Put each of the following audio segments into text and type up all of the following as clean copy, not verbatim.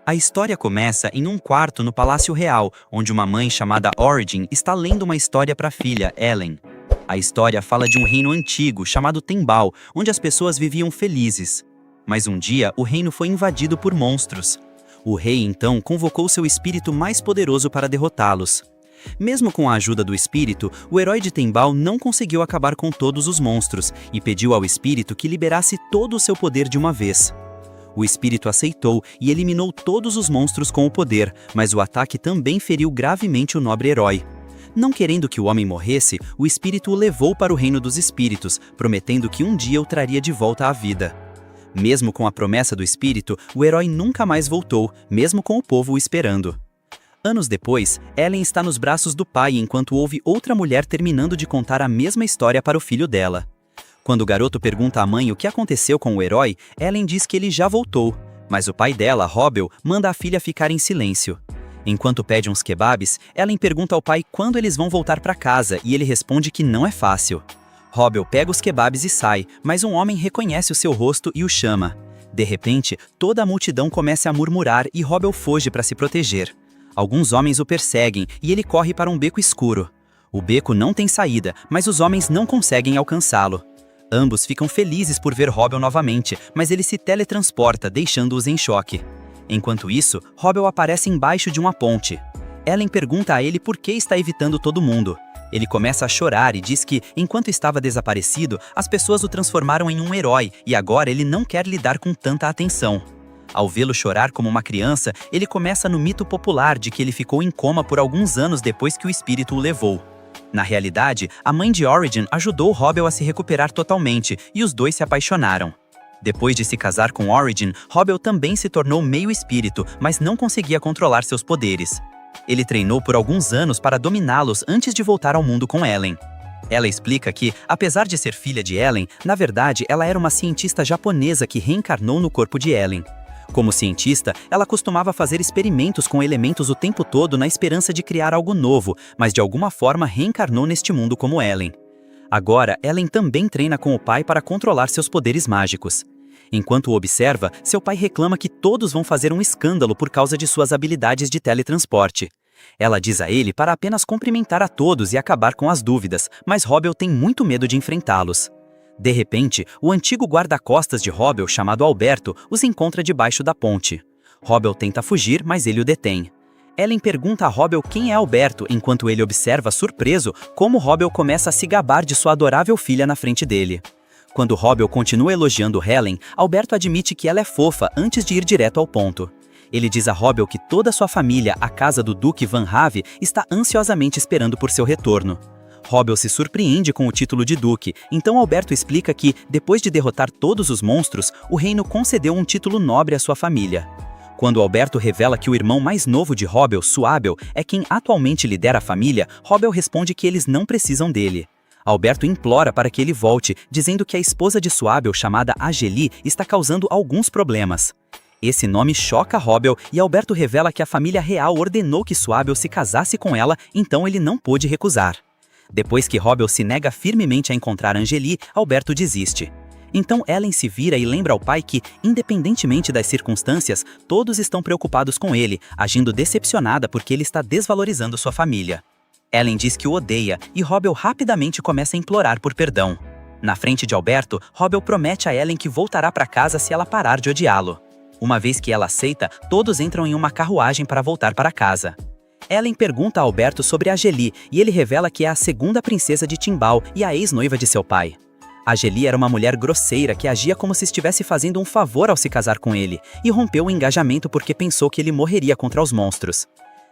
A história começa em um quarto no Palácio Real, onde uma mãe chamada Origin está lendo uma história para a filha, Ellen. A história fala de um reino antigo chamado Tembal, onde as pessoas viviam felizes. Mas um dia, o reino foi invadido por monstros. O rei, então, convocou seu espírito mais poderoso para derrotá-los. Mesmo com a ajuda do espírito, o herói de Tembal não conseguiu acabar com todos os monstros e pediu ao espírito que liberasse todo o seu poder de uma vez. O espírito aceitou e eliminou todos os monstros com o poder, mas o ataque também feriu gravemente o nobre herói. Não querendo que o homem morresse, o espírito o levou para o reino dos espíritos, prometendo que um dia o traria de volta à vida. Mesmo com a promessa do espírito, o herói nunca mais voltou, mesmo com o povo o esperando. Anos depois, Ellen está nos braços do pai enquanto ouve outra mulher terminando de contar a mesma história para o filho dela. Quando o garoto pergunta à mãe o que aconteceu com o herói, Ellen diz que ele já voltou, mas o pai dela, Robbel, manda a filha ficar em silêncio. Enquanto pede uns kebabs, Ellen pergunta ao pai quando eles vão voltar para casa e ele responde que não é fácil. Robbel pega os kebabs e sai, mas um homem reconhece o seu rosto e o chama. De repente, toda a multidão começa a murmurar e Robbel foge para se proteger. Alguns homens o perseguem e ele corre para um beco escuro. O beco não tem saída, mas os homens não conseguem alcançá-lo. Ambos ficam felizes por ver Robbel novamente, mas ele se teletransporta, deixando-os em choque. Enquanto isso, Robbel aparece embaixo de uma ponte. Ellen pergunta a ele por que está evitando todo mundo. Ele começa a chorar e diz que, enquanto estava desaparecido, as pessoas o transformaram em um herói e agora ele não quer lidar com tanta atenção. Ao vê-lo chorar como uma criança, ele começa no mito popular de que ele ficou em coma por alguns anos depois que o espírito o levou. Na realidade, a mãe de Origin ajudou Robbel a se recuperar totalmente e os dois se apaixonaram. Depois de se casar com Origin, Robbel também se tornou meio espírito, mas não conseguia controlar seus poderes. Ele treinou por alguns anos para dominá-los antes de voltar ao mundo com Ellen. Ela explica que, apesar de ser filha de Ellen, na verdade ela era uma cientista japonesa que reencarnou no corpo de Ellen. Como cientista, ela costumava fazer experimentos com elementos o tempo todo na esperança de criar algo novo, mas de alguma forma reencarnou neste mundo como Ellen. Agora, Ellen também treina com o pai para controlar seus poderes mágicos. Enquanto o observa, seu pai reclama que todos vão fazer um escândalo por causa de suas habilidades de teletransporte. Ela diz a ele para apenas cumprimentar a todos e acabar com as dúvidas, mas Robbel tem muito medo de enfrentá-los. De repente, o antigo guarda-costas de Robbel, chamado Alberto, os encontra debaixo da ponte. Robbel tenta fugir, mas ele o detém. Ellen pergunta a Robbel quem é Alberto, enquanto ele observa, surpreso, como Robbel começa a se gabar de sua adorável filha na frente dele. Quando Robbel continua elogiando Helen, Alberto admite que ela é fofa antes de ir direto ao ponto. Ele diz a Robbel que toda sua família, a casa do Duque Van Have, está ansiosamente esperando por seu retorno. Robbel se surpreende com o título de Duque, então Alberto explica que, depois de derrotar todos os monstros, o reino concedeu um título nobre à sua família. Quando Alberto revela que o irmão mais novo de Robbel, Suabel, é quem atualmente lidera a família, Robbel responde que eles não precisam dele. Alberto implora para que ele volte, dizendo que a esposa de Suabel, chamada Ageli, está causando alguns problemas. Esse nome choca Robbel e Alberto revela que a família real ordenou que Suabel se casasse com ela, então ele não pôde recusar. Depois que Robbel se nega firmemente a encontrar Angeli, Alberto desiste. Então Ellen se vira e lembra ao pai que, independentemente das circunstâncias, todos estão preocupados com ele, agindo decepcionada porque ele está desvalorizando sua família. Ellen diz que o odeia e Robbel rapidamente começa a implorar por perdão. Na frente de Alberto, Robbel promete a Ellen que voltará para casa se ela parar de odiá-lo. Uma vez que ela aceita, todos entram em uma carruagem para voltar para casa. Ellen pergunta a Alberto sobre Ageli e ele revela que é a segunda princesa de Timbal e a ex-noiva de seu pai. Ageli era uma mulher grosseira que agia como se estivesse fazendo um favor ao se casar com ele e rompeu o engajamento porque pensou que ele morreria contra os monstros.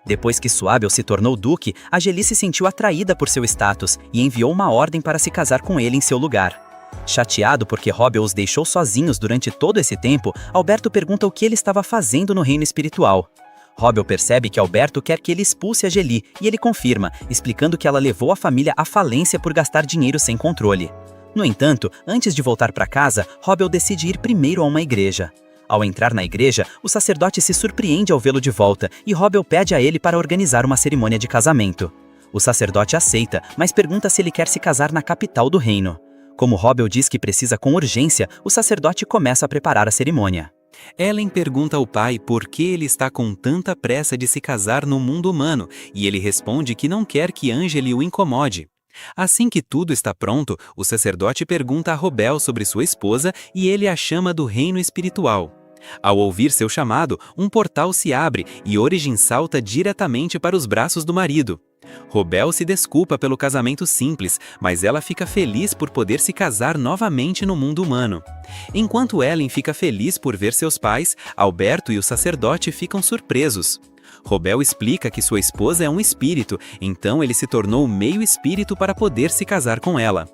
Depois que Suabel se tornou duque, Ageli se sentiu atraída por seu status e enviou uma ordem para se casar com ele em seu lugar. Chateado porque Robbel os deixou sozinhos durante todo esse tempo, Alberto pergunta o que ele estava fazendo no reino espiritual. Robbel percebe que Alberto quer que ele expulse Ageli e ele confirma, explicando que ela levou a família à falência por gastar dinheiro sem controle. No entanto, antes de voltar para casa, Robbel decide ir primeiro a uma igreja. Ao entrar na igreja, o sacerdote se surpreende ao vê-lo de volta e Robbel pede a ele para organizar uma cerimônia de casamento. O sacerdote aceita, mas pergunta se ele quer se casar na capital do reino. Como Robbel diz que precisa com urgência, o sacerdote começa a preparar a cerimônia. Ellen pergunta ao pai por que ele está com tanta pressa de se casar no mundo humano, e ele responde que não quer que Angeli o incomode. Assim que tudo está pronto, o sacerdote pergunta a Robel sobre sua esposa e ele a chama do reino espiritual. Ao ouvir seu chamado, um portal se abre e Origin salta diretamente para os braços do marido. Robel se desculpa pelo casamento simples, mas ela fica feliz por poder se casar novamente no mundo humano. Enquanto Ellen fica feliz por ver seus pais, Alberto e o sacerdote ficam surpresos. Robel explica que sua esposa é um espírito, então ele se tornou meio espírito para poder se casar com ela.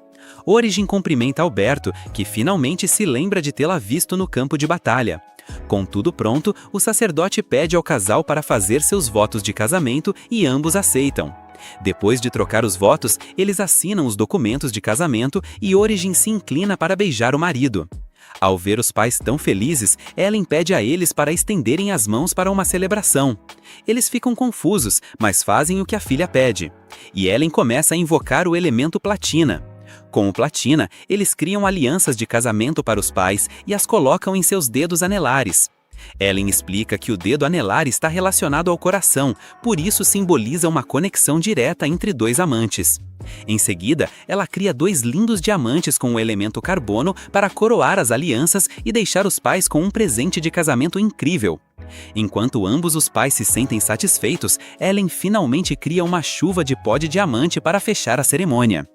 Origin cumprimenta Alberto, que finalmente se lembra de tê-la visto no campo de batalha. Com tudo pronto, o sacerdote pede ao casal para fazer seus votos de casamento e ambos aceitam. Depois de trocar os votos, eles assinam os documentos de casamento e Origin se inclina para beijar o marido. Ao ver os pais tão felizes, Ellen pede a eles para estenderem as mãos para uma celebração. Eles ficam confusos, mas fazem o que a filha pede. E Ellen começa a invocar o elemento platina. Com o platina, eles criam alianças de casamento para os pais e as colocam em seus dedos anelares. Ellen explica que o dedo anelar está relacionado ao coração, por isso simboliza uma conexão direta entre dois amantes. Em seguida, ela cria 2 lindos diamantes com o elemento carbono para coroar as alianças e deixar os pais com um presente de casamento incrível. Enquanto ambos os pais se sentem satisfeitos, Ellen finalmente cria uma chuva de pó de diamante para fechar a cerimônia.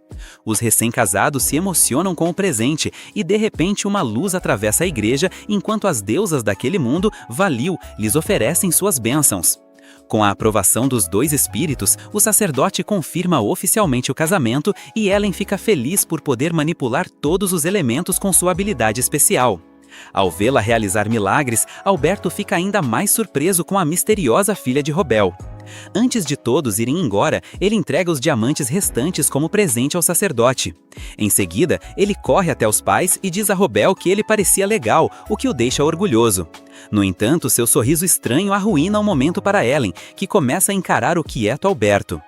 Os recém-casados se emocionam com o presente e de repente uma luz atravessa a igreja enquanto as deusas daquele mundo, Valil, lhes oferecem suas bênçãos. Com a aprovação dos 2 espíritos, o sacerdote confirma oficialmente o casamento e Ellen fica feliz por poder manipular todos os elementos com sua habilidade especial. Ao vê-la realizar milagres, Alberto fica ainda mais surpreso com a misteriosa filha de Robel. Antes de todos irem embora, ele entrega os diamantes restantes como presente ao sacerdote. Em seguida, ele corre até os pais e diz a Robel que ele parecia legal, o que o deixa orgulhoso. No entanto, seu sorriso estranho arruína o momento para Ellen, que começa a encarar o quieto Alberto.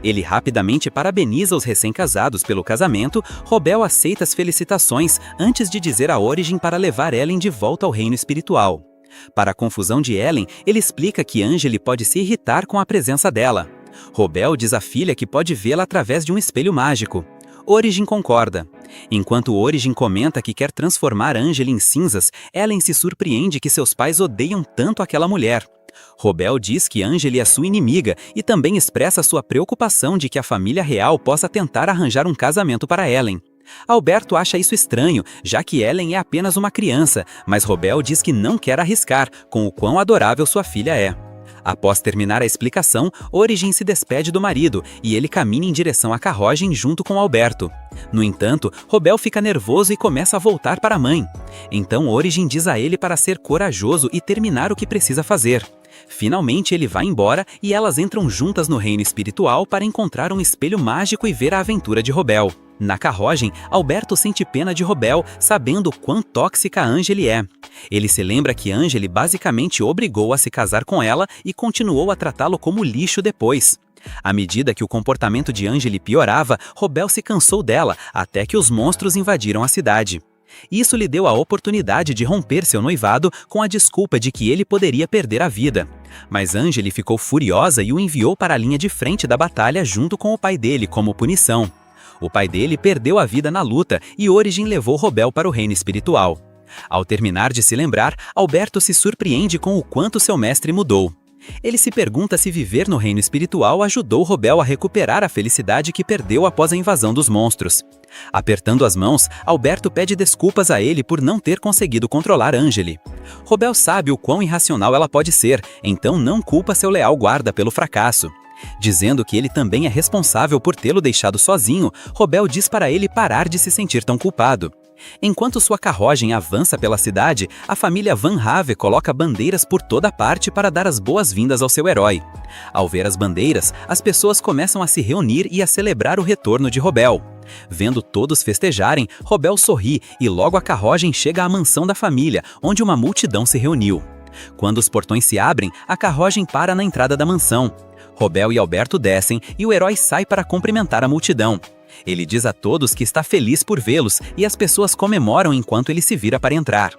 Ele rapidamente parabeniza os recém-casados pelo casamento. Robel aceita as felicitações antes de dizer a Origin para levar Ellen de volta ao reino espiritual. Para a confusão de Ellen, ele explica que Angeli pode se irritar com a presença dela. Robel diz à filha que pode vê-la através de um espelho mágico. Origin concorda. Enquanto Origin comenta que quer transformar Angeli em cinzas, Ellen se surpreende que seus pais odeiam tanto aquela mulher. Robel diz que Angeli é sua inimiga e também expressa sua preocupação de que a família real possa tentar arranjar um casamento para Ellen. Alberto acha isso estranho, já que Ellen é apenas uma criança, mas Robel diz que não quer arriscar, com o quão adorável sua filha é. Após terminar a explicação, Origin se despede do marido e ele caminha em direção à carruagem junto com Alberto. No entanto, Robel fica nervoso e começa a voltar para a mãe. Então Origin diz a ele para ser corajoso e terminar o que precisa fazer. Finalmente ele vai embora e elas entram juntas no reino espiritual para encontrar um espelho mágico e ver a aventura de Robel. Na carruagem, Alberto sente pena de Robel, sabendo quão tóxica Angeli é. Ele se lembra que Angeli basicamente obrigou a se casar com ela e continuou a tratá-lo como lixo depois. À medida que o comportamento de Angeli piorava, Robel se cansou dela, até que os monstros invadiram a cidade. Isso lhe deu a oportunidade de romper seu noivado com a desculpa de que ele poderia perder a vida. Mas Angeli ficou furiosa e o enviou para a linha de frente da batalha junto com o pai dele como punição. O pai dele perdeu a vida na luta e Origin levou Robel para o reino espiritual. Ao terminar de se lembrar, Alberto se surpreende com o quanto seu mestre mudou. Ele se pergunta se viver no reino espiritual ajudou Robel a recuperar a felicidade que perdeu após a invasão dos monstros. Apertando as mãos, Alberto pede desculpas a ele por não ter conseguido controlar Angeli. Robel sabe o quão irracional ela pode ser, então não culpa seu leal guarda pelo fracasso. Dizendo que ele também é responsável por tê-lo deixado sozinho, Robel diz para ele parar de se sentir tão culpado. Enquanto sua carruagem avança pela cidade, a família Van Have coloca bandeiras por toda parte para dar as boas-vindas ao seu herói. Ao ver as bandeiras, as pessoas começam a se reunir e a celebrar o retorno de Robel. Vendo todos festejarem, Robel sorri e logo a carruagem chega à mansão da família, onde uma multidão se reuniu. Quando os portões se abrem, a carruagem para na entrada da mansão. Robel e Alberto descem e o herói sai para cumprimentar a multidão. Ele diz a todos que está feliz por vê-los e as pessoas comemoram enquanto ele se vira para entrar.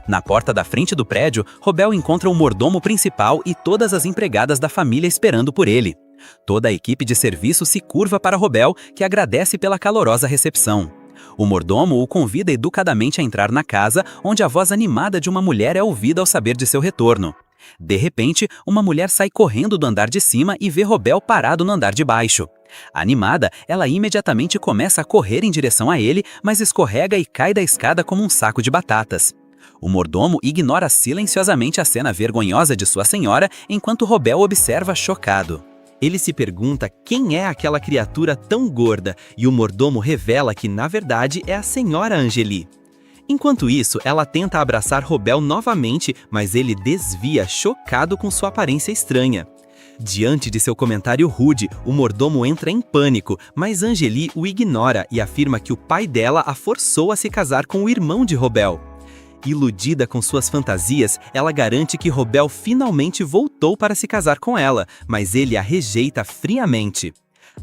Na porta da frente do prédio, Robel encontra o mordomo principal e todas as empregadas da família esperando por ele. Toda a equipe de serviço se curva para Robel, que agradece pela calorosa recepção. O mordomo o convida educadamente a entrar na casa, onde a voz animada de uma mulher é ouvida ao saber de seu retorno. De repente, uma mulher sai correndo do andar de cima e vê Robel parado no andar de baixo. Animada, ela imediatamente começa a correr em direção a ele, mas escorrega e cai da escada como um saco de batatas. O mordomo ignora silenciosamente a cena vergonhosa de sua senhora, enquanto Robel observa chocado. Ele se pergunta quem é aquela criatura tão gorda, e o mordomo revela que, na verdade, é a senhora Angeli. Enquanto isso, ela tenta abraçar Robel novamente, mas ele desvia, chocado com sua aparência estranha. Diante de seu comentário rude, o mordomo entra em pânico, mas Angeli o ignora e afirma que o pai dela a forçou a se casar com o irmão de Robel. Iludida com suas fantasias, ela garante que Robel finalmente voltou para se casar com ela, mas ele a rejeita friamente.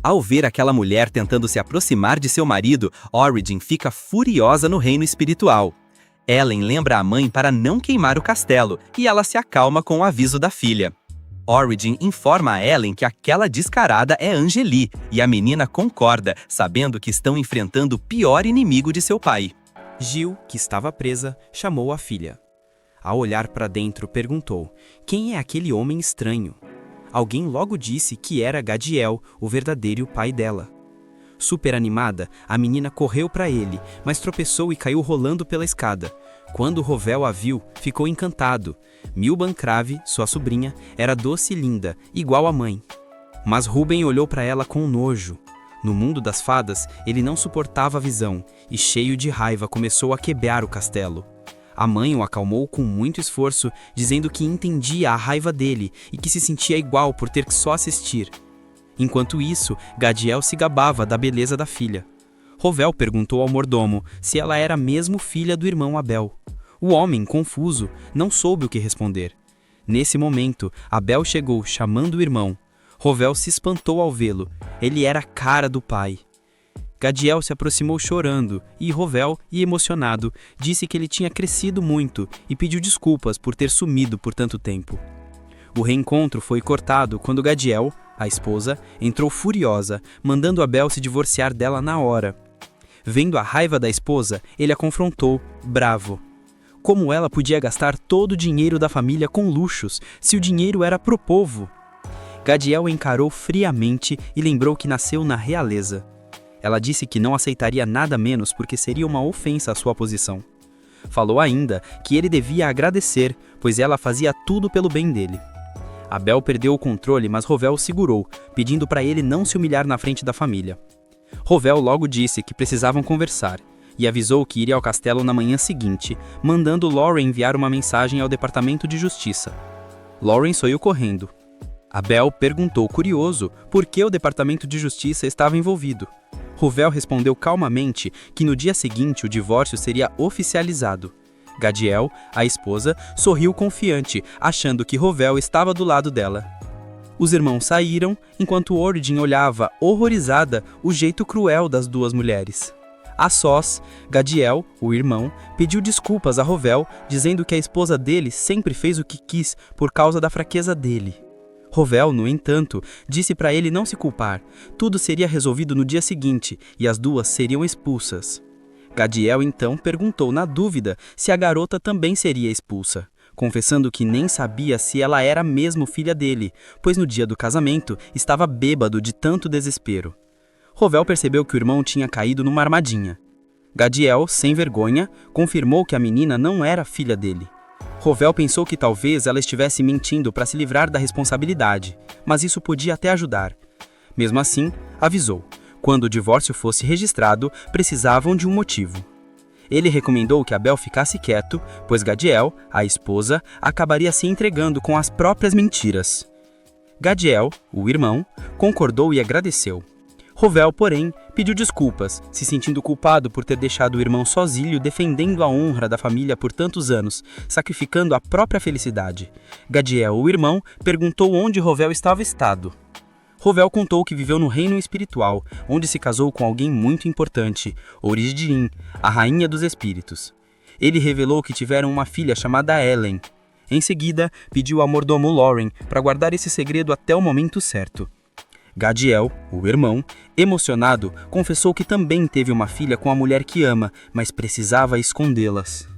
Ao ver aquela mulher tentando se aproximar de seu marido, Origin fica furiosa no reino espiritual. Ellen lembra a mãe para não queimar o castelo, e ela se acalma com o aviso da filha. Origin informa a Ellen que aquela descarada é Angeli, e a menina concorda, sabendo que estão enfrentando o pior inimigo de seu pai. Jill, que estava presa, chamou a filha. Ao olhar para dentro, perguntou: quem é aquele homem estranho? Alguém logo disse que era Gadiel, o verdadeiro pai dela. Super animada, a menina correu para ele, mas tropeçou e caiu rolando pela escada. Quando Robel a viu, ficou encantado. Milban Crave, sua sobrinha, era doce e linda, igual à mãe. Mas Ruben olhou para ela com nojo. No mundo das fadas, ele não suportava a visão, e cheio de raiva começou a quebrar o castelo. A mãe o acalmou com muito esforço, dizendo que entendia a raiva dele e que se sentia igual por ter que só assistir. Enquanto isso, Gadiel se gabava da beleza da filha. Robel perguntou ao mordomo se ela era mesmo filha do irmão Abel. O homem, confuso, não soube o que responder. Nesse momento, Abel chegou chamando o irmão. Robel se espantou ao vê-lo. Ele era a cara do pai. Gadiel se aproximou chorando e Robel, emocionado, disse que ele tinha crescido muito e pediu desculpas por ter sumido por tanto tempo. O reencontro foi cortado quando Gadiel, a esposa, entrou furiosa, mandando Abel se divorciar dela na hora. Vendo a raiva da esposa, ele a confrontou, bravo. Como ela podia gastar todo o dinheiro da família com luxos, se o dinheiro era pro povo? Gadiel encarou friamente e lembrou que nasceu na realeza. Ela disse que não aceitaria nada menos porque seria uma ofensa à sua posição. Falou ainda que ele devia agradecer, pois ela fazia tudo pelo bem dele. Abel perdeu o controle, mas Robel o segurou, pedindo para ele não se humilhar na frente da família. Robel logo disse que precisavam conversar, e avisou que iria ao castelo na manhã seguinte, mandando Lauren enviar uma mensagem ao Departamento de Justiça. Lauren saiu correndo. Abel perguntou curioso por que o Departamento de Justiça estava envolvido. Robel respondeu calmamente que no dia seguinte o divórcio seria oficializado. Gadiel, a esposa, sorriu confiante, achando que Robel estava do lado dela. Os irmãos saíram, enquanto Origin olhava, horrorizada, o jeito cruel das duas mulheres. A sós, Gadiel, o irmão, pediu desculpas a Robel, dizendo que a esposa dele sempre fez o que quis por causa da fraqueza dele. Robel, no entanto, disse para ele não se culpar. Tudo seria resolvido no dia seguinte e as duas seriam expulsas. Gadiel então perguntou na dúvida se a garota também seria expulsa, confessando que nem sabia se ela era mesmo filha dele, pois no dia do casamento estava bêbado de tanto desespero. Robel percebeu que o irmão tinha caído numa armadilha. Gadiel, sem vergonha, confirmou que a menina não era filha dele. Robel pensou que talvez ela estivesse mentindo para se livrar da responsabilidade, mas isso podia até ajudar. Mesmo assim, avisou. Quando o divórcio fosse registrado, precisavam de um motivo. Ele recomendou que Abel ficasse quieto, pois Gadiel, a esposa, acabaria se entregando com as próprias mentiras. Gadiel, o irmão, concordou e agradeceu. Robel, porém, pediu desculpas, se sentindo culpado por ter deixado o irmão sozinho defendendo a honra da família por tantos anos, sacrificando a própria felicidade. Gadiel, o irmão, perguntou onde Robel estava estado. Robel contou que viveu no reino espiritual, onde se casou com alguém muito importante, Origirin, a rainha dos espíritos. Ele revelou que tiveram uma filha chamada Ellen. Em seguida, pediu ao mordomo Lauren para guardar esse segredo até o momento certo. Gadiel, o irmão, emocionado, confessou que também teve uma filha com a mulher que ama, mas precisava escondê-las.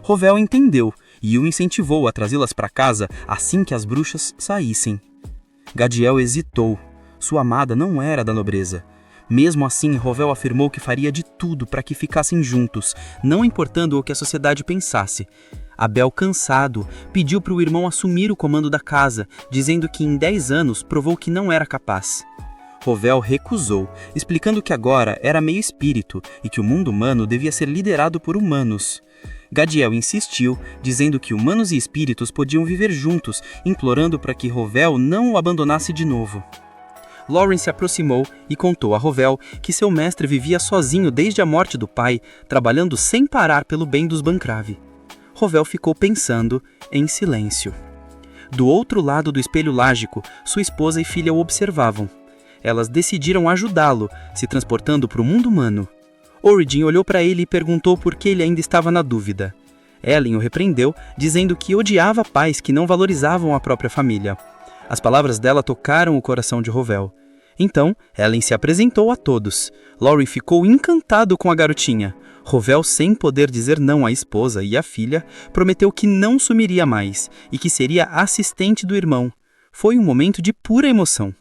Rovel entendeu e o incentivou a trazê-las para casa assim que as bruxas saíssem. Gadiel hesitou. Sua amada não era da nobreza. Mesmo assim, Rovel afirmou que faria de tudo para que ficassem juntos, não importando o que a sociedade pensasse. Abel, cansado, pediu para o irmão assumir o comando da casa, dizendo que em 10 anos provou que não era capaz. Rovel recusou, explicando que agora era meio espírito e que o mundo humano devia ser liderado por humanos. Gadiel insistiu, dizendo que humanos e espíritos podiam viver juntos, implorando para que Rovel não o abandonasse de novo. Lauren se aproximou e contou a Rovel que seu mestre vivia sozinho desde a morte do pai, trabalhando sem parar pelo bem dos Bancrave. Rovel ficou pensando, em silêncio. Do outro lado do espelho lágico, sua esposa e filha o observavam. Elas decidiram ajudá-lo, se transportando para o mundo humano. Origin olhou para ele e perguntou por que ele ainda estava na dúvida. Ellen o repreendeu, dizendo que odiava pais que não valorizavam a própria família. As palavras dela tocaram o coração de Rovel. Então, Ellen se apresentou a todos. Lauren ficou encantado com a garotinha. Rovel, sem poder dizer não à esposa e à filha, prometeu que não sumiria mais e que seria assistente do irmão. Foi um momento de pura emoção.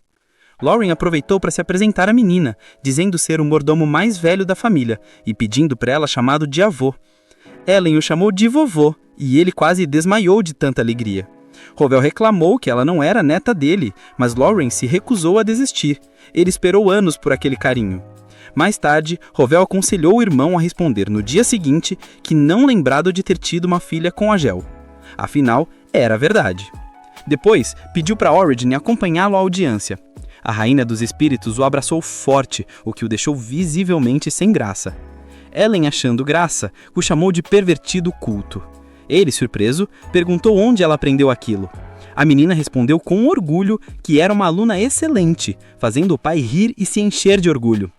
Lauren aproveitou para se apresentar à menina, dizendo ser o mordomo mais velho da família e pedindo para ela chamado de avô. Ellen o chamou de vovô e ele quase desmaiou de tanta alegria. Rovel reclamou que ela não era neta dele, mas Lauren se recusou a desistir. Ele esperou anos por aquele carinho. Mais tarde, Rovel aconselhou o irmão a responder no dia seguinte que não lembrado de ter tido uma filha com Agel. Afinal, era verdade. Depois, pediu para Origin acompanhá-lo à audiência. A rainha dos espíritos o abraçou forte, o que o deixou visivelmente sem graça. Ellen, achando graça, o chamou de pervertido culto. Ele, surpreso, perguntou onde ela aprendeu aquilo. A menina respondeu com orgulho que era uma aluna excelente, fazendo o pai rir e se encher de orgulho.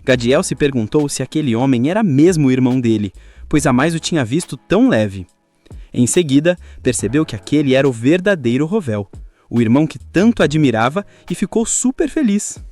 Gadiel se perguntou se aquele homem era mesmo o irmão dele, pois jamais o tinha visto tão leve. Em seguida, percebeu que aquele era o verdadeiro Rovel, o irmão que tanto admirava, e ficou super feliz.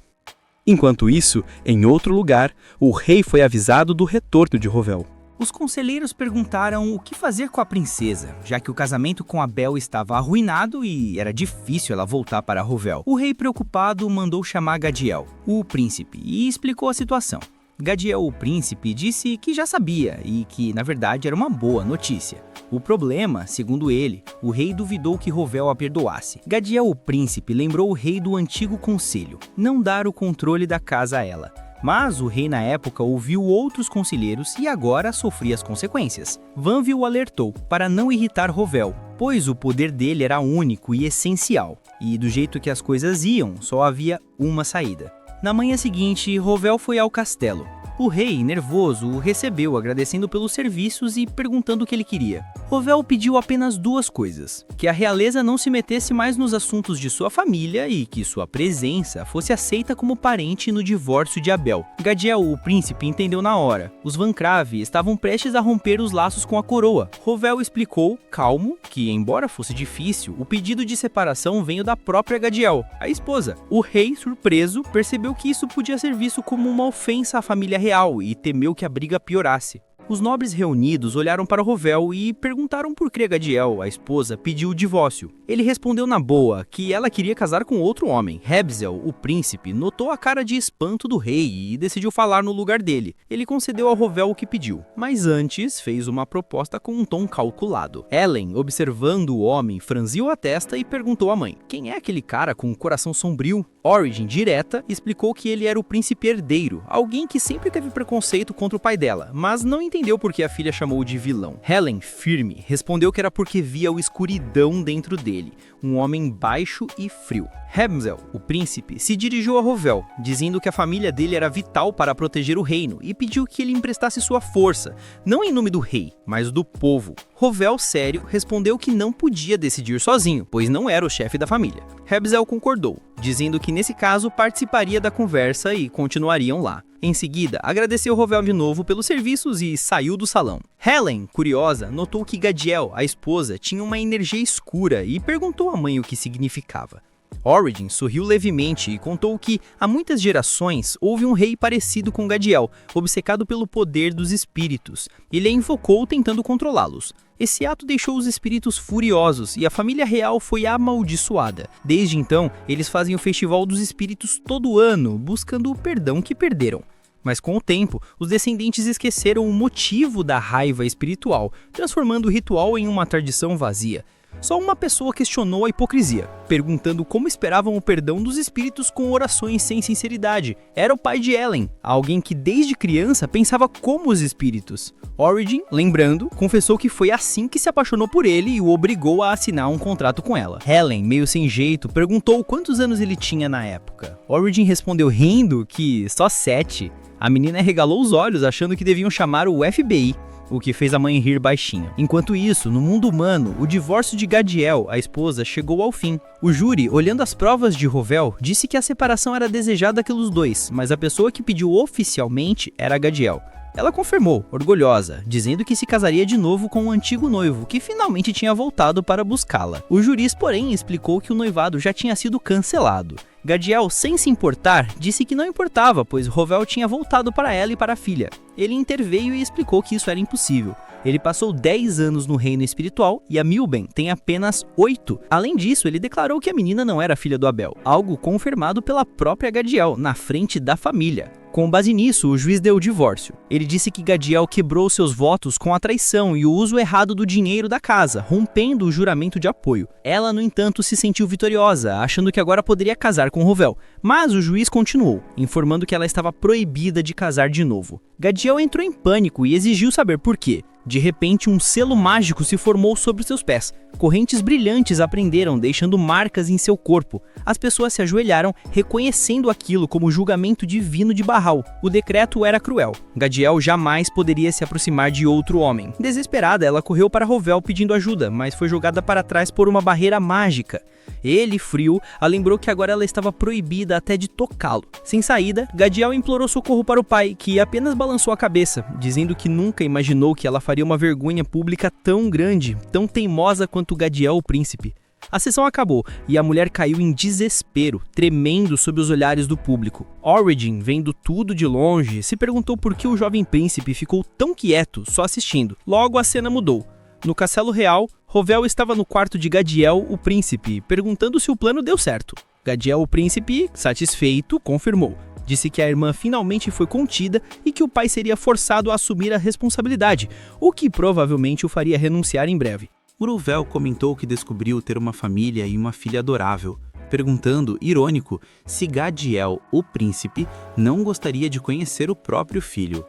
Enquanto isso, em outro lugar, o rei foi avisado do retorno de Rovel. Os conselheiros perguntaram o que fazer com a princesa, já que o casamento com Abel estava arruinado e era difícil ela voltar para Rovel. O rei, preocupado, mandou chamar Gadiel, o príncipe, e explicou a situação. Gadiel, o príncipe, disse que já sabia e que, na verdade, era uma boa notícia. O problema, segundo ele, o rei duvidou que Rovel a perdoasse. Gadiel, o príncipe, lembrou o rei do antigo conselho, não dar o controle da casa a ela. Mas o rei na época ouviu outros conselheiros e agora sofria as consequências. Vanvi o alertou para não irritar Rovel, pois o poder dele era único e essencial, e do jeito que as coisas iam, só havia uma saída. Na manhã seguinte, Rovel foi ao castelo. O rei, nervoso, o recebeu agradecendo pelos serviços e perguntando o que ele queria. Rovel pediu apenas duas coisas: que a realeza não se metesse mais nos assuntos de sua família e que sua presença fosse aceita como parente no divórcio de Abel. Gadiel, o príncipe, entendeu na hora. Os Bancrave estavam prestes a romper os laços com a coroa. Rovel explicou, calmo, que embora fosse difícil, o pedido de separação veio da própria Gadiel, a esposa. O rei, surpreso, percebeu que isso podia ser visto como uma ofensa à família real e temeu que a briga piorasse. Os nobres reunidos olharam para Rovel e perguntaram por que Gadiel, a esposa, pediu o divórcio. Ele respondeu na boa que ela queria casar com outro homem. Hebzel, o príncipe, notou a cara de espanto do rei e decidiu falar no lugar dele. Ele concedeu ao Rovel o que pediu, mas antes fez uma proposta com um tom calculado. Ellen, observando o homem, franziu a testa e perguntou à mãe: quem é aquele cara com o coração sombrio? Origin, direta, explicou que ele era o príncipe herdeiro, alguém que sempre teve preconceito contra o pai dela, mas não entendeu por que a filha chamou de vilão. Helen, firme, respondeu que era porque via a escuridão dentro dele, um homem baixo e frio. Hebzel, o príncipe, se dirigiu a Rovel, dizendo que a família dele era vital para proteger o reino e pediu que ele emprestasse sua força, não em nome do rei, mas do povo. Rovel, sério, respondeu que não podia decidir sozinho, pois não era o chefe da família. Hebzel concordou, dizendo que nesse caso participaria da conversa e continuariam lá. Em seguida, agradeceu Rovel de novo pelos serviços e saiu do salão. Helen, curiosa, notou que Gadiel, a esposa, tinha uma energia escura e perguntou à mãe o que significava. Origin sorriu levemente e contou que, há muitas gerações, houve um rei parecido com Gadiel, obcecado pelo poder dos espíritos. Ele a invocou tentando controlá-los. Esse ato deixou os espíritos furiosos e a família real foi amaldiçoada. Desde então, eles fazem o Festival dos Espíritos todo ano, buscando o perdão que perderam. Mas com o tempo, os descendentes esqueceram o motivo da raiva espiritual, transformando o ritual em uma tradição vazia. Só uma pessoa questionou a hipocrisia, perguntando como esperavam o perdão dos espíritos com orações sem sinceridade. Era o pai de Ellen, alguém que desde criança pensava como os espíritos. Origin, lembrando, confessou que foi assim que se apaixonou por ele e o obrigou a assinar um contrato com ela. Helen, meio sem jeito, perguntou quantos anos ele tinha na época. Origin respondeu rindo que só 7. A menina regalou os olhos, achando que deviam chamar o FBI. O que fez a mãe rir baixinho. Enquanto isso, no mundo humano, o divórcio de Gadiel, a esposa, chegou ao fim. O júri, olhando as provas de Rovel, disse que a separação era desejada pelos dois, mas a pessoa que pediu oficialmente era Gadiel. Ela confirmou, orgulhosa, dizendo que se casaria de novo com o antigo noivo, que finalmente tinha voltado para buscá-la. O juiz, porém, explicou que o noivado já tinha sido cancelado. Gadiel, sem se importar, disse que não importava, pois Rovel tinha voltado para ela e para a filha. Ele interveio e explicou que isso era impossível. Ele passou 10 anos no reino espiritual e a Milben tem apenas 8. Além disso, ele declarou que a menina não era filha do Abel, algo confirmado pela própria Gadiel, na frente da família. Com base nisso, o juiz deu o divórcio. Ele disse que Gadiel quebrou seus votos com a traição e o uso errado do dinheiro da casa, rompendo o juramento de apoio. Ela, no entanto, se sentiu vitoriosa, achando que agora poderia casar com Rovel, mas o juiz continuou, informando que ela estava proibida de casar de novo. Gadiel entrou em pânico e exigiu saber por quê. De repente, um selo mágico se formou sobre seus pés. Correntes brilhantes a prenderam, deixando marcas em seu corpo. As pessoas se ajoelharam, reconhecendo aquilo como julgamento divino de Baal. O decreto era cruel. Gadiel jamais poderia se aproximar de outro homem. Desesperada, ela correu para Rovel pedindo ajuda, mas foi jogada para trás por uma barreira mágica. Ele, frio, a lembrou que agora ela estava proibida até de tocá-lo. Sem saída, Gadiel implorou socorro para o pai, que apenas balançou a cabeça, dizendo que nunca imaginou que ela faria uma vergonha pública tão grande, tão teimosa quanto Gadiel o príncipe. A sessão acabou e a mulher caiu em desespero, tremendo sob os olhares do público. Origin, vendo tudo de longe, se perguntou por que o jovem príncipe ficou tão quieto, só assistindo. Logo a cena mudou. No castelo real, Rovel estava no quarto de Gadiel, o príncipe, perguntando se o plano deu certo. Gadiel, o príncipe, satisfeito, confirmou. Disse que a irmã finalmente foi contida e que o pai seria forçado a assumir a responsabilidade, o que provavelmente o faria renunciar em breve. Rovel comentou que descobriu ter uma família e uma filha adorável, perguntando, irônico, se Gadiel, o príncipe, não gostaria de conhecer o próprio filho.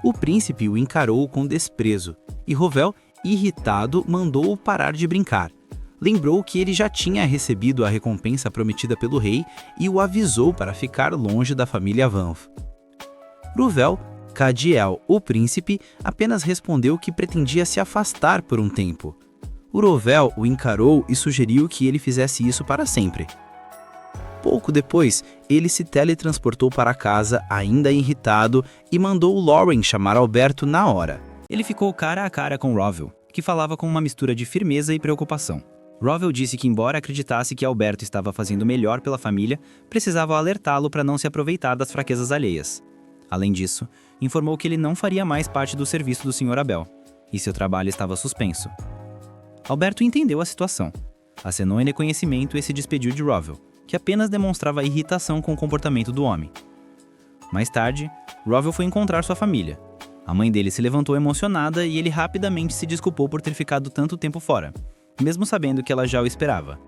O príncipe o encarou com desprezo, e Rovel, irritado, mandou-o parar de brincar. Lembrou que ele já tinha recebido a recompensa prometida pelo rei e o avisou para ficar longe da família Vanf. Rovel, Gadiel, o príncipe, apenas respondeu que pretendia se afastar por um tempo. Rovel o encarou e sugeriu que ele fizesse isso para sempre. Pouco depois, ele se teletransportou para casa, ainda irritado, e mandou Lauren chamar Alberto na hora. Ele ficou cara a cara com Rovel, que falava com uma mistura de firmeza e preocupação. Rovel disse que, embora acreditasse que Alberto estava fazendo melhor pela família, precisava alertá-lo para não se aproveitar das fraquezas alheias. Além disso, informou que ele não faria mais parte do serviço do Sr. Abel, e seu trabalho estava suspenso. Alberto entendeu a situação, acenou em reconhecimento e se despediu de Rovel, que apenas demonstrava irritação com o comportamento do homem. Mais tarde, Rovel foi encontrar sua família. A mãe dele se levantou emocionada e ele rapidamente se desculpou por ter ficado tanto tempo fora, mesmo sabendo que ela já o esperava.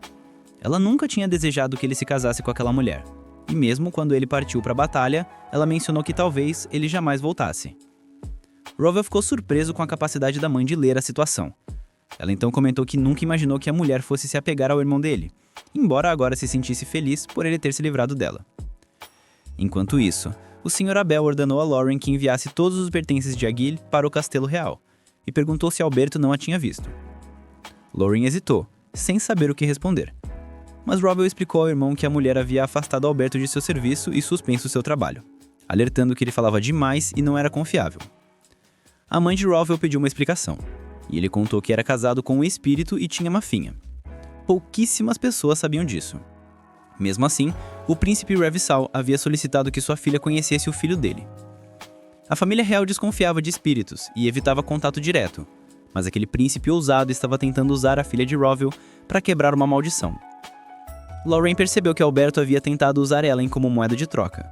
Ela nunca tinha desejado que ele se casasse com aquela mulher, e mesmo quando ele partiu para a batalha, ela mencionou que talvez ele jamais voltasse. Rovel ficou surpreso com a capacidade da mãe de ler a situação. Ela então comentou que nunca imaginou que a mulher fosse se apegar ao irmão dele, embora agora se sentisse feliz por ele ter se livrado dela. Enquanto isso, o Sr. Abel ordenou a Lauren que enviasse todos os pertences de Aguil para o castelo real, e perguntou se Alberto não a tinha visto. Lauren hesitou, sem saber o que responder. Mas Rowell explicou ao irmão que a mulher havia afastado Alberto de seu serviço e suspenso seu trabalho, alertando que ele falava demais e não era confiável. A mãe de Rowell pediu uma explicação, e ele contou que era casado com um espírito e tinha uma filha. Pouquíssimas pessoas sabiam disso. Mesmo assim, o príncipe Revsal havia solicitado que sua filha conhecesse o filho dele. A família real desconfiava de espíritos e evitava contato direto, mas aquele príncipe ousado estava tentando usar a filha de Rowell para quebrar uma maldição. Lorraine percebeu que Alberto havia tentado usar Ellen como moeda de troca.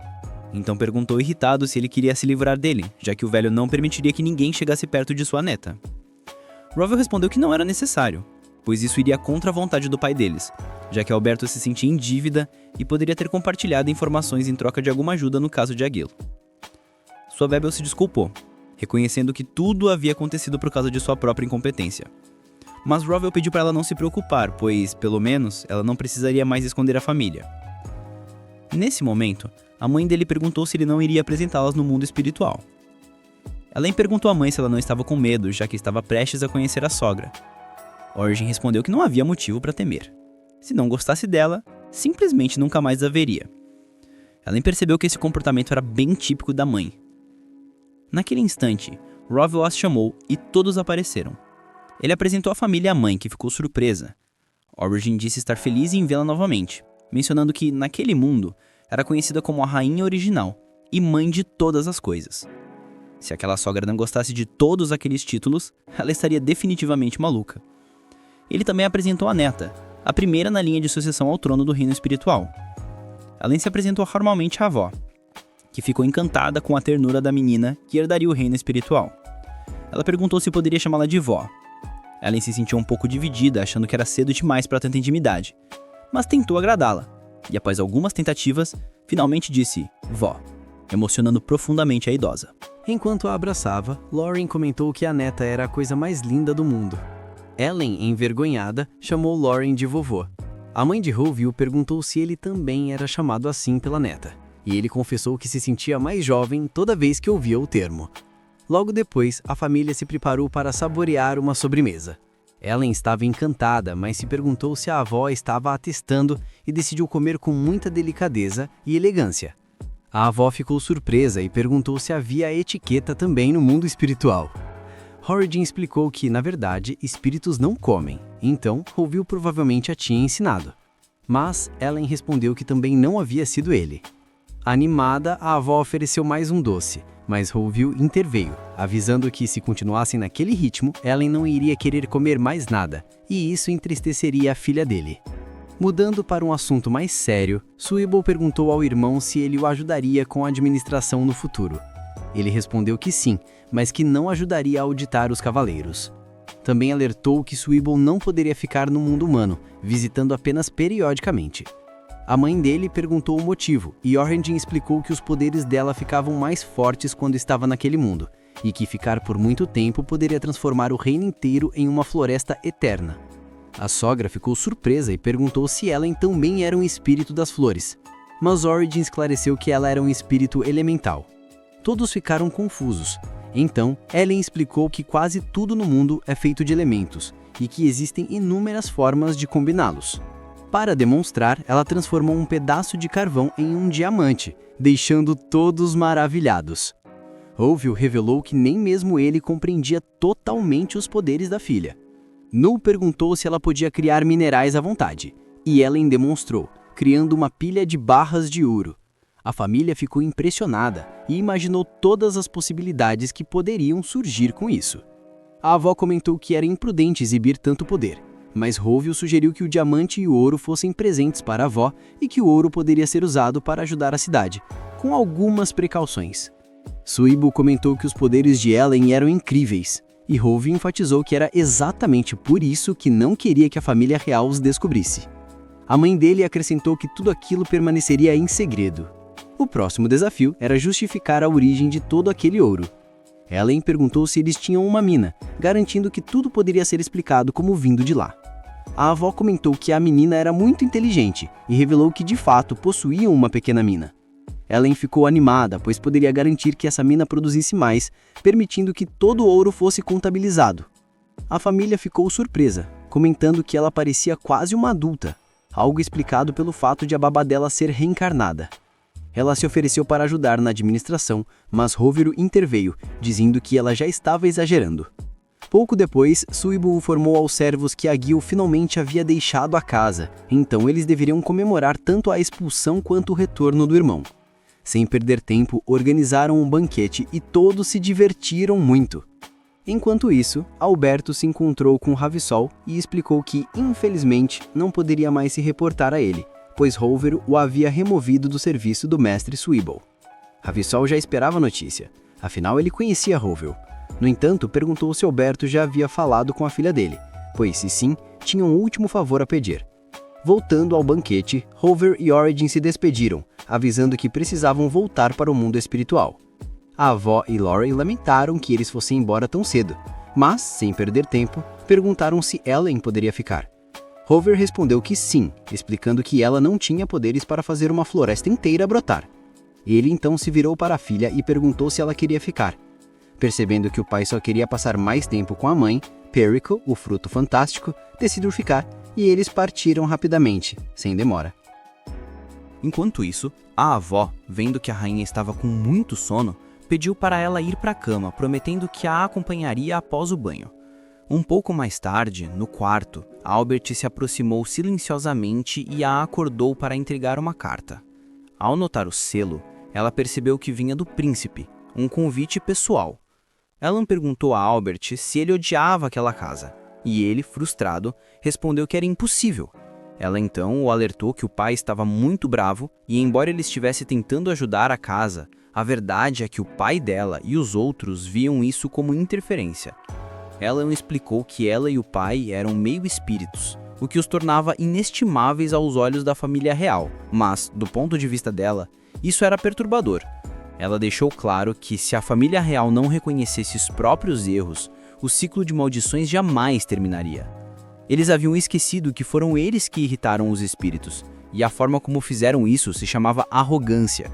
Então perguntou irritado se ele queria se livrar dele, já que o velho não permitiria que ninguém chegasse perto de sua neta. Rowell respondeu que não era necessário, pois isso iria contra a vontade do pai deles, já que Alberto se sentia em dívida e poderia ter compartilhado informações em troca de alguma ajuda no caso de Aguil. Sua Bebel se desculpou, reconhecendo que tudo havia acontecido por causa de sua própria incompetência. Mas Rowell pediu para ela não se preocupar, pois, pelo menos, ela não precisaria mais esconder a família. Nesse momento, a mãe dele perguntou se ele não iria apresentá-las no mundo espiritual. Ellen perguntou à mãe se ela não estava com medo, já que estava prestes a conhecer a sogra. Origin respondeu que não havia motivo para temer. Se não gostasse dela, simplesmente nunca mais a veria. Ellen percebeu que esse comportamento era bem típico da mãe. Naquele instante, Rowell as chamou e todos apareceram. Ele apresentou a família à mãe, que ficou surpresa. Origin disse estar feliz em vê-la novamente, mencionando que, naquele mundo, era conhecida como a rainha original e mãe de todas as coisas. Se aquela sogra não gostasse de todos aqueles títulos, ela estaria definitivamente maluca. Ele também apresentou a neta, a primeira na linha de sucessão ao trono do reino espiritual. Além se apresentou formalmente à avó, que ficou encantada com a ternura da menina que herdaria o reino espiritual. Ela perguntou se poderia chamá-la de vó. Ellen se sentiu um pouco dividida, achando que era cedo demais para tanta intimidade, mas tentou agradá-la, e após algumas tentativas, finalmente disse vó, emocionando profundamente a idosa. Enquanto a abraçava, Lauren comentou que a neta era a coisa mais linda do mundo. Ellen, envergonhada, chamou Lauren de vovô. A mãe de Rowell perguntou se ele também era chamado assim pela neta, e ele confessou que se sentia mais jovem toda vez que ouvia o termo. Logo depois, a família se preparou para saborear uma sobremesa. Ellen estava encantada, mas se perguntou se a avó estava atestando e decidiu comer com muita delicadeza e elegância. A avó ficou surpresa e perguntou se havia etiqueta também no mundo espiritual. Origin explicou que, na verdade, espíritos não comem, então Rowell provavelmente a tinha ensinado. Mas Ellen respondeu que também não havia sido ele. Animada, a avó ofereceu mais um doce, mas Rowell interveio, avisando que se continuassem naquele ritmo, Ellen não iria querer comer mais nada, e isso entristeceria a filha dele. Mudando para um assunto mais sério, Suibol perguntou ao irmão se ele o ajudaria com a administração no futuro. Ele respondeu que sim, mas que não ajudaria a auditar os cavaleiros. Também alertou que Suibol não poderia ficar no mundo humano, visitando apenas periodicamente. A mãe dele perguntou o motivo, e Origin explicou que os poderes dela ficavam mais fortes quando estava naquele mundo, e que ficar por muito tempo poderia transformar o reino inteiro em uma floresta eterna. A sogra ficou surpresa e perguntou se Ellen também era um espírito das flores, mas Origin esclareceu que ela era um espírito elemental. Todos ficaram confusos. Então, Ellen explicou que quase tudo no mundo é feito de elementos, e que existem inúmeras formas de combiná-los. Para demonstrar, ela transformou um pedaço de carvão em um diamante, deixando todos maravilhados. Rowell revelou que nem mesmo ele compreendia totalmente os poderes da filha. Null perguntou se ela podia criar minerais à vontade, e Ellen demonstrou, criando uma pilha de barras de ouro. A família ficou impressionada e imaginou todas as possibilidades que poderiam surgir com isso. A avó comentou que era imprudente exibir tanto poder, mas Rowell sugeriu que o diamante e o ouro fossem presentes para a avó e que o ouro poderia ser usado para ajudar a cidade, com algumas precauções. Suibol comentou que os poderes de Ellen eram incríveis, e Rowell enfatizou que era exatamente por isso que não queria que a família real os descobrisse. A mãe dele acrescentou que tudo aquilo permaneceria em segredo. O próximo desafio era justificar a origem de todo aquele ouro. Ellen perguntou se eles tinham uma mina, garantindo que tudo poderia ser explicado como vindo de lá. A avó comentou que a menina era muito inteligente e revelou que de fato possuíam uma pequena mina. Ellen ficou animada, pois poderia garantir que essa mina produzisse mais, permitindo que todo o ouro fosse contabilizado. A família ficou surpresa, comentando que ela parecia quase uma adulta. algo explicado pelo fato de a babá dela ser reencarnada. Ela se ofereceu para ajudar na administração, mas Rovero interveio, dizendo que ela já estava exagerando. Pouco depois, Suibo informou aos servos que a Gil finalmente havia deixado a casa, então eles deveriam comemorar tanto a expulsão quanto o retorno do irmão. Sem perder tempo, organizaram um banquete e todos se divertiram muito. Enquanto isso, Alberto se encontrou com Ravissol e explicou que, infelizmente, não poderia mais se reportar a ele, pois Rovero o havia removido do serviço do mestre Suibo. Ravissol já esperava a notícia, afinal ele conhecia Rovero. No entanto, perguntou se Alberto já havia falado com a filha dele, pois se sim, tinha um último favor a pedir. Voltando ao banquete, Rovero e Origin se despediram, avisando que precisavam voltar para o mundo espiritual. A avó e Lauren lamentaram que eles fossem embora tão cedo, mas, sem perder tempo, perguntaram se Ellen poderia ficar. Rovero respondeu que sim, explicando que ela não tinha poderes para fazer uma floresta inteira brotar. Ele então se virou para a filha e perguntou se ela queria ficar. Percebendo que o pai só queria passar mais tempo com a mãe, Perico, o fruto fantástico, decidiu ficar e eles partiram rapidamente, sem demora. Enquanto isso, a avó, vendo que a rainha estava com muito sono, pediu para ela ir para a cama, prometendo que a acompanharia após o banho. Um pouco mais tarde, no quarto, Albert se aproximou silenciosamente e a acordou para entregar uma carta. Ao notar o selo, ela percebeu que vinha do príncipe, um convite pessoal. Ellen perguntou a Albert se ele odiava aquela casa, e ele, frustrado, respondeu que era impossível. Ela então o alertou que o pai estava muito bravo e, embora ele estivesse tentando ajudar a casa, a verdade é que o pai dela e os outros viam isso como interferência. Ellen explicou que ela e o pai eram meio espíritos, o que os tornava inestimáveis aos olhos da família real, mas, do ponto de vista dela, isso era perturbador. Ela deixou claro que se a família real não reconhecesse os próprios erros, o ciclo de maldições jamais terminaria. Eles haviam esquecido que foram eles que irritaram os espíritos, e a forma como fizeram isso se chamava arrogância.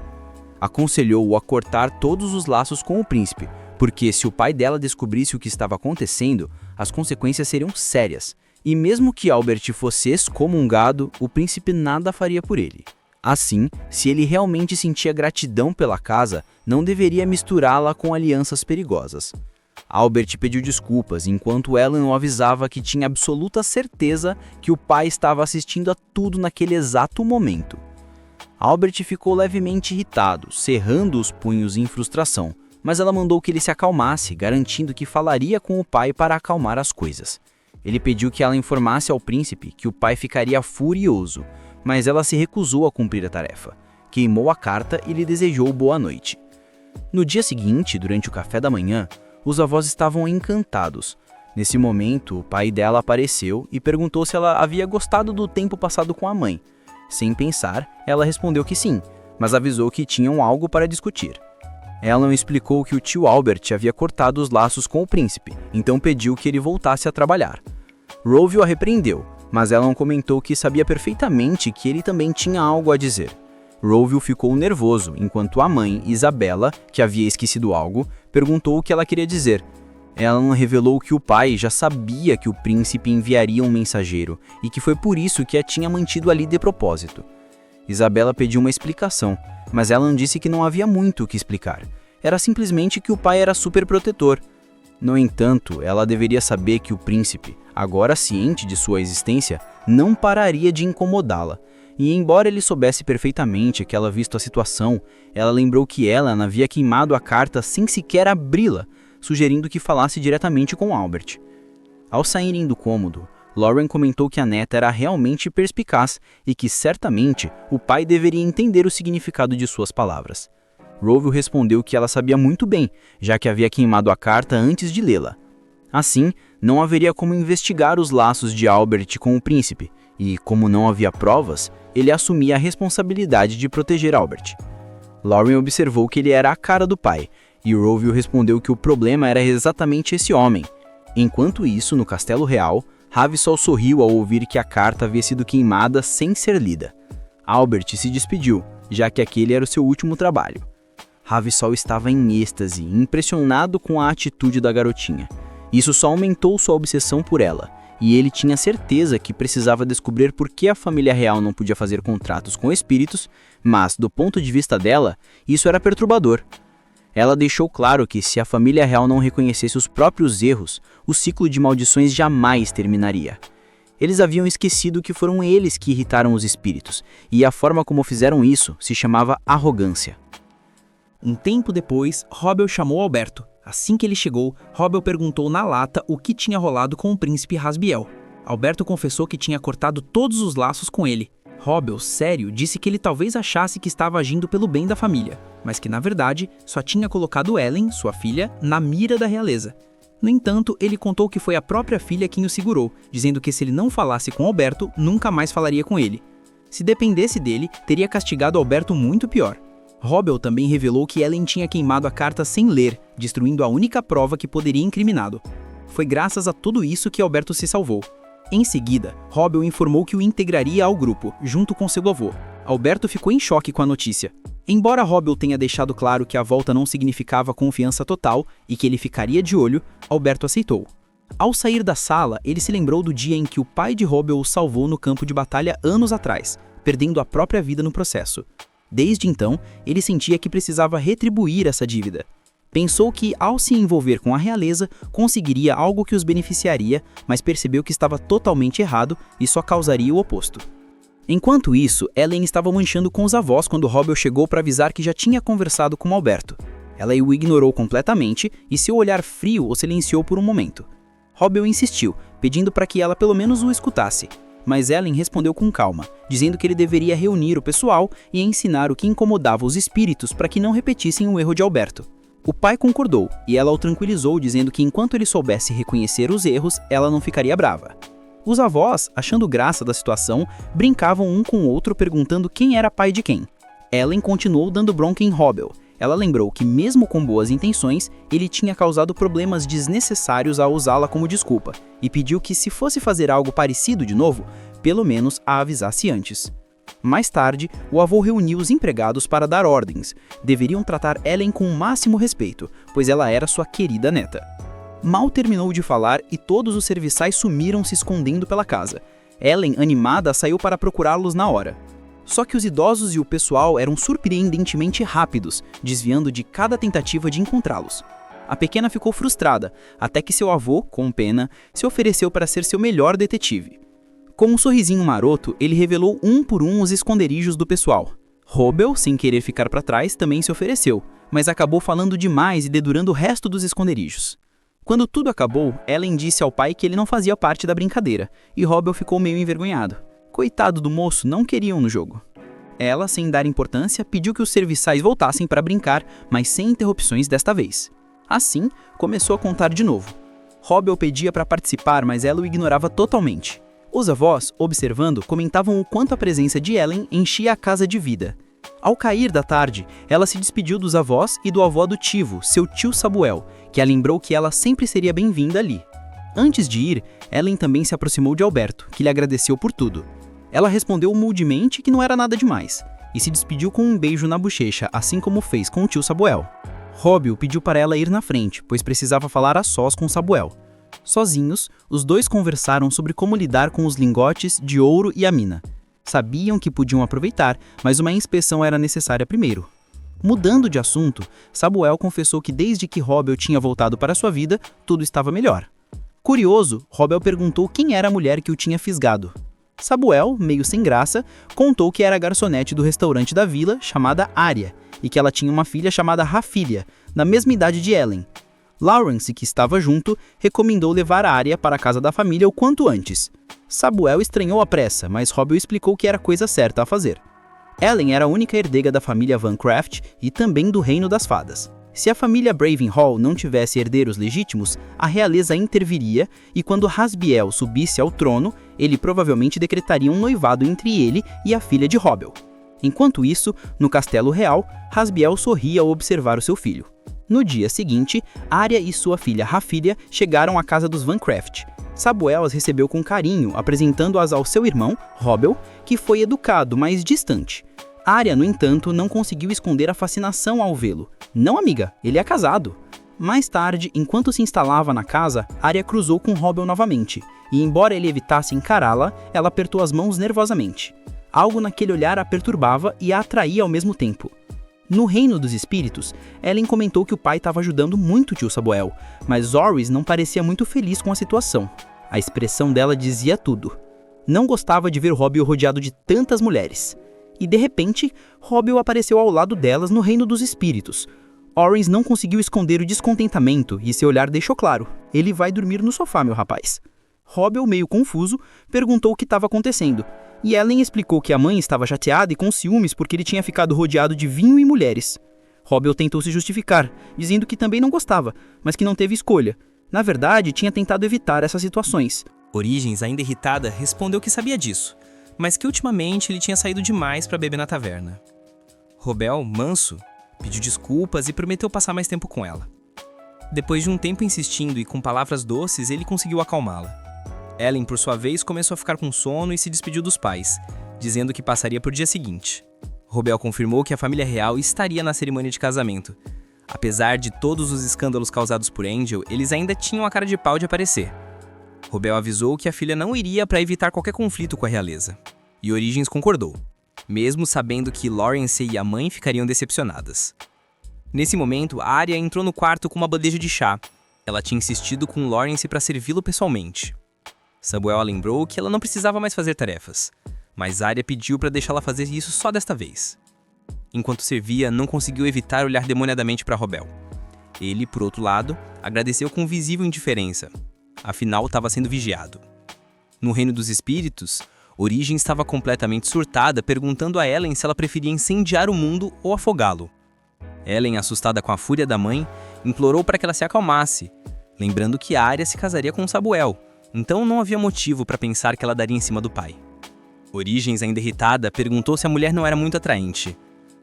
Aconselhou-o a cortar todos os laços com o príncipe, porque se o pai dela descobrisse o que estava acontecendo, as consequências seriam sérias, e mesmo que Albert fosse excomungado, o príncipe nada faria por ele. Assim, se ele realmente sentia gratidão pela casa, não deveria misturá-la com alianças perigosas. Albert pediu desculpas, enquanto Ellen o avisava que tinha absoluta certeza que o pai estava assistindo a tudo naquele exato momento. Albert ficou levemente irritado, cerrando os punhos em frustração, mas ela mandou que ele se acalmasse, garantindo que falaria com o pai para acalmar as coisas. Ele pediu que ela informasse ao príncipe que o pai ficaria furioso, mas ela se recusou a cumprir a tarefa. Queimou a carta e lhe desejou boa noite. No dia seguinte, durante o café da manhã, os avós estavam encantados. Nesse momento, o pai dela apareceu e perguntou se ela havia gostado do tempo passado com a mãe. Sem pensar, ela respondeu que sim, mas avisou que tinham algo para discutir. Ellen explicou que o tio Albert havia cortado os laços com o príncipe, então pediu que ele voltasse a trabalhar. Rovio a repreendeu, mas Ellen comentou que sabia perfeitamente que ele também tinha algo a dizer. Rovio ficou nervoso, enquanto a mãe, Isabella, que havia esquecido algo, perguntou o que ela queria dizer. Ellen revelou que o pai já sabia que o príncipe enviaria um mensageiro e que foi por isso que a tinha mantido ali de propósito. Isabella pediu uma explicação, mas Ellen disse que não havia muito o que explicar. Era simplesmente que o pai era super protetor. No entanto, ela deveria saber que o príncipe, agora ciente de sua existência, não pararia de incomodá-la. E embora ele soubesse perfeitamente que ela visto a situação, ela lembrou que Ellen havia queimado a carta sem sequer abri-la, sugerindo que falasse diretamente com Albert. Ao saírem do cômodo, Lauren comentou que a neta era realmente perspicaz e que certamente o pai deveria entender o significado de suas palavras. Rovio respondeu que ela sabia muito bem, já que havia queimado a carta antes de lê-la. Assim, não haveria como investigar os laços de Albert com o príncipe, e, como não havia provas, ele assumia a responsabilidade de proteger Albert. Lauren observou que ele era a cara do pai, e Rovio respondeu que o problema era exatamente esse homem. Enquanto isso, no Castelo Real, Ravissol sorriu ao ouvir que a carta havia sido queimada sem ser lida. Albert se despediu, já que aquele era o seu último trabalho. Ravissol estava em êxtase, impressionado com a atitude da garotinha. Isso só aumentou sua obsessão por ela, e ele tinha certeza que precisava descobrir por que a família real não podia fazer contratos com espíritos, mas, do ponto de vista dela, isso era perturbador. Ela deixou claro que se a família real não reconhecesse os próprios erros, o ciclo de maldições jamais terminaria. Eles haviam esquecido que foram eles que irritaram os espíritos, e a forma como fizeram isso se chamava arrogância. Um tempo depois, Robbel chamou Alberto. Assim que ele chegou, Robbel perguntou na lata o que tinha rolado com o príncipe Rasbiel. Alberto confessou que tinha cortado todos os laços com ele. Robbel, sério, disse que ele talvez achasse que estava agindo pelo bem da família, mas que na verdade só tinha colocado Ellen, sua filha, na mira da realeza. No entanto, ele contou que foi a própria filha quem o segurou, dizendo que se ele não falasse com Alberto, nunca mais falaria com ele. Se dependesse dele, teria castigado Alberto muito pior. Robbel também revelou que Ellen tinha queimado a carta sem ler, destruindo a única prova que poderia incriminá-lo. Foi graças a tudo isso que Alberto se salvou. Em seguida, Robbel informou que o integraria ao grupo, junto com seu avô. Alberto ficou em choque com a notícia. Embora Robbel tenha deixado claro que a volta não significava confiança total e que ele ficaria de olho, Alberto aceitou. Ao sair da sala, ele se lembrou do dia em que o pai de Robbel o salvou no campo de batalha anos atrás, perdendo a própria vida no processo. Desde então, ele sentia que precisava retribuir essa dívida. Pensou que, ao se envolver com a realeza, conseguiria algo que os beneficiaria, mas percebeu que estava totalmente errado e só causaria o oposto. Enquanto isso, Ellen estava manchando com os avós quando Robbel chegou para avisar que já tinha conversado com Alberto. Ela o ignorou completamente e seu olhar frio o silenciou por um momento. Robbel insistiu, pedindo para que ela pelo menos o escutasse, mas Ellen respondeu com calma, dizendo que ele deveria reunir o pessoal e ensinar o que incomodava os espíritos para que não repetissem o erro de Alberto. O pai concordou, e ela o tranquilizou dizendo que enquanto ele soubesse reconhecer os erros, ela não ficaria brava. Os avós, achando graça da situação, brincavam um com o outro perguntando quem era pai de quem. Ellen continuou dando bronca em Robbel. Ela lembrou que mesmo com boas intenções, ele tinha causado problemas desnecessários ao usá-la como desculpa, e pediu que se fosse fazer algo parecido de novo, pelo menos a avisasse antes. Mais tarde, o avô reuniu os empregados para dar ordens. Deveriam tratar Ellen com o máximo respeito, pois ela era sua querida neta. Mal terminou de falar e todos os serviçais sumiram se escondendo pela casa. Ellen, animada, saiu para procurá-los na hora. Só que os idosos e o pessoal eram surpreendentemente rápidos, desviando de cada tentativa de encontrá-los. A pequena ficou frustrada, até que seu avô, com pena, se ofereceu para ser seu melhor detetive. Com um sorrisinho maroto, ele revelou um por um os esconderijos do pessoal. Robbel, sem querer ficar para trás, também se ofereceu, mas acabou falando demais e dedurando o resto dos esconderijos. Quando tudo acabou, Ellen disse ao pai que ele não fazia parte da brincadeira, e Robbel ficou meio envergonhado. Coitado do moço, não queriam no jogo. Ela, sem dar importância, pediu que os serviçais voltassem para brincar, mas sem interrupções desta vez. Assim, começou a contar de novo. Robbel pedia para participar, mas ela o ignorava totalmente. Os avós, observando, comentavam o quanto a presença de Ellen enchia a casa de vida. Ao cair da tarde, ela se despediu dos avós e do avô adotivo, seu tio Sabuel, que a lembrou que ela sempre seria bem-vinda ali. Antes de ir, Ellen também se aproximou de Alberto, que lhe agradeceu por tudo. Ela respondeu humildemente que não era nada demais, e se despediu com um beijo na bochecha, assim como fez com o tio Sabuel. Robbel pediu para ela ir na frente, pois precisava falar a sós com Sabuel. Sozinhos, os dois conversaram sobre como lidar com os lingotes de ouro e a mina. Sabiam que podiam aproveitar, mas uma inspeção era necessária primeiro. Mudando de assunto, Sabuel confessou que desde que Robbel tinha voltado para sua vida, tudo estava melhor. Curioso, Robbel perguntou quem era a mulher que o tinha fisgado. Sabuel, meio sem graça, contou que era a garçonete do restaurante da vila, chamada Arya, e que ela tinha uma filha chamada Rafília, na mesma idade de Ellen. Lawrence, que estava junto, recomendou levar a Arya para a casa da família o quanto antes. Sabuel estranhou a pressa, mas Robbel explicou que era a coisa certa a fazer. Ellen era a única herdeira da família Vancraft e também do Reino das Fadas. Se a família Bravenhall não tivesse herdeiros legítimos, a realeza interviria e quando Rasbiel subisse ao trono, ele provavelmente decretaria um noivado entre ele e a filha de Robbel. Enquanto isso, no castelo real, Rasbiel sorria ao observar o seu filho. No dia seguinte, Arya e sua filha Rafília chegaram à casa dos Vancraft. Sabuel as recebeu com carinho, apresentando-as ao seu irmão, Robbel, que foi educado, mas distante. Arya, no entanto, não conseguiu esconder a fascinação ao vê-lo. Não, amiga, ele é casado. Mais tarde, enquanto se instalava na casa, Arya cruzou com Robbel novamente, e embora ele evitasse encará-la, ela apertou as mãos nervosamente. Algo naquele olhar a perturbava e a atraía ao mesmo tempo. No reino dos espíritos, Ellen comentou que o pai estava ajudando muito o tio Saboel, mas Orys não parecia muito feliz com a situação. A expressão dela dizia tudo. Não gostava de ver Robbel rodeado de tantas mulheres. E de repente, Robbel apareceu ao lado delas no reino dos espíritos. Orys não conseguiu esconder o descontentamento e seu olhar deixou claro. Ele vai dormir no sofá, meu rapaz. Robbel, meio confuso, perguntou o que estava acontecendo. E Ellen explicou que a mãe estava chateada e com ciúmes porque ele tinha ficado rodeado de vinho e mulheres. Robbel tentou se justificar, dizendo que também não gostava, mas que não teve escolha. Na verdade, tinha tentado evitar essas situações. Origens, ainda irritada, respondeu que sabia disso, mas que ultimamente ele tinha saído demais para beber na taverna. Robbel, manso, pediu desculpas e prometeu passar mais tempo com ela. Depois de um tempo insistindo e com palavras doces, ele conseguiu acalmá-la. Ellen, por sua vez, começou a ficar com sono e se despediu dos pais, dizendo que passaria por dia seguinte. Robbel confirmou que a família real estaria na cerimônia de casamento. Apesar de todos os escândalos causados por Angel, eles ainda tinham a cara de pau de aparecer. Robbel avisou que a filha não iria para evitar qualquer conflito com a realeza. E Origens concordou, mesmo sabendo que Lawrence e a mãe ficariam decepcionadas. Nesse momento, Arya entrou no quarto com uma bandeja de chá. Ela tinha insistido com Lawrence para servi-lo pessoalmente. Samuel lembrou que ela não precisava mais fazer tarefas, mas Arya pediu para deixá-la fazer isso só desta vez. Enquanto servia, não conseguiu evitar olhar demoniadamente para Robbel. Ele, por outro lado, agradeceu com visível indiferença. Afinal, estava sendo vigiado. No reino dos espíritos, Origens estava completamente surtada, perguntando a Ellen se ela preferia incendiar o mundo ou afogá-lo. Ellen, assustada com a fúria da mãe, implorou para que ela se acalmasse, lembrando que Arya se casaria com Sabuel, então não havia motivo para pensar que ela daria em cima do pai. Origens, ainda irritada, perguntou se a mulher não era muito atraente,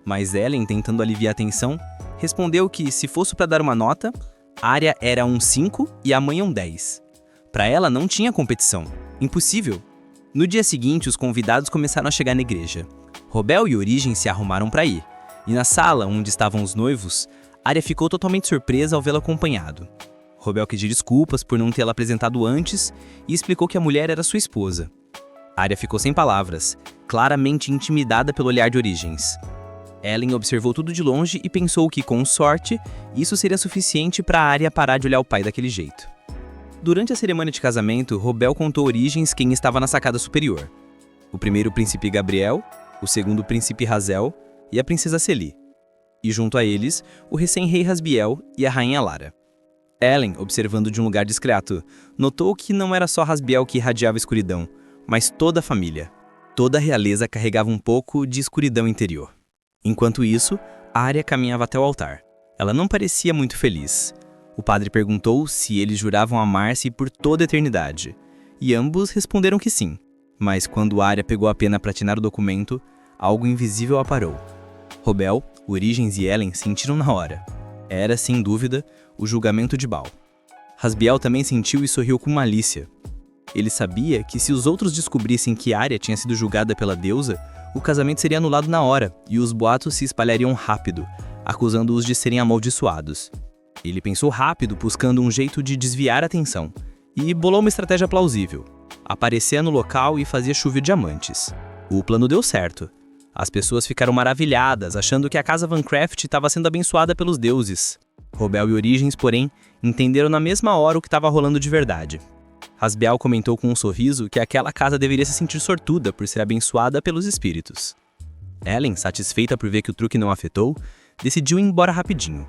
mas Ellen, tentando aliviar a tensão, respondeu que, se fosse para dar uma nota, Arya era um 5 e a mãe um 10. Para ela não tinha competição. Impossível. No dia seguinte, os convidados começaram a chegar na igreja. Robbel e Origens se arrumaram para ir. E na sala, onde estavam os noivos, Arya ficou totalmente surpresa ao vê-lo acompanhado. Robbel pediu desculpas por não tê-la apresentado antes e explicou que a mulher era sua esposa. Arya ficou sem palavras, claramente intimidada pelo olhar de Origens. Ellen observou tudo de longe e pensou que, com sorte, isso seria suficiente para Arya parar de olhar o pai daquele jeito. Durante a cerimônia de casamento, Robbel contou a Origens quem estava na sacada superior. O primeiro príncipe Gabriel, o segundo príncipe Hazel e a princesa Celi. E junto a eles, o recém-rei Rasbiel e a rainha Lara. Ellen, observando de um lugar discreto, notou que não era só Rasbiel que irradiava escuridão, mas toda a família. Toda a realeza carregava um pouco de escuridão interior. Enquanto isso, Arya caminhava até o altar. Ela não parecia muito feliz. O padre perguntou se eles juravam amar-se por toda a eternidade, e ambos responderam que sim. Mas quando Arya pegou a pena para assinar o documento, algo invisível a parou. Robbel, Origens e Ellen sentiram na hora. Era, sem dúvida, o julgamento de Baal. Rasbiel também sentiu e sorriu com malícia. Ele sabia que se os outros descobrissem que Arya tinha sido julgada pela deusa, o casamento seria anulado na hora e os boatos se espalhariam rápido, acusando-os de serem amaldiçoados. Ele pensou rápido, buscando um jeito de desviar a atenção, e bolou uma estratégia plausível. Aparecia no local e fazia chover diamantes. O plano deu certo. As pessoas ficaram maravilhadas, achando que a casa Van Craft estava sendo abençoada pelos deuses. Robbel e Origens, porém, entenderam na mesma hora o que estava rolando de verdade. Rasbiel comentou com um sorriso que aquela casa deveria se sentir sortuda por ser abençoada pelos espíritos. Ellen, satisfeita por ver que o truque não afetou, decidiu ir embora rapidinho.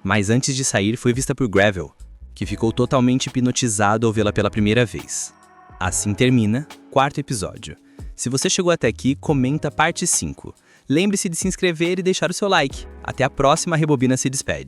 Mas antes de sair, foi vista por Gravel, que ficou totalmente hipnotizado ao vê-la pela primeira vez. Assim termina o 4º episódio. Se você chegou até aqui, comenta parte 5. Lembre-se de se inscrever e deixar o seu like. Até a próxima, a Rebobina se despede.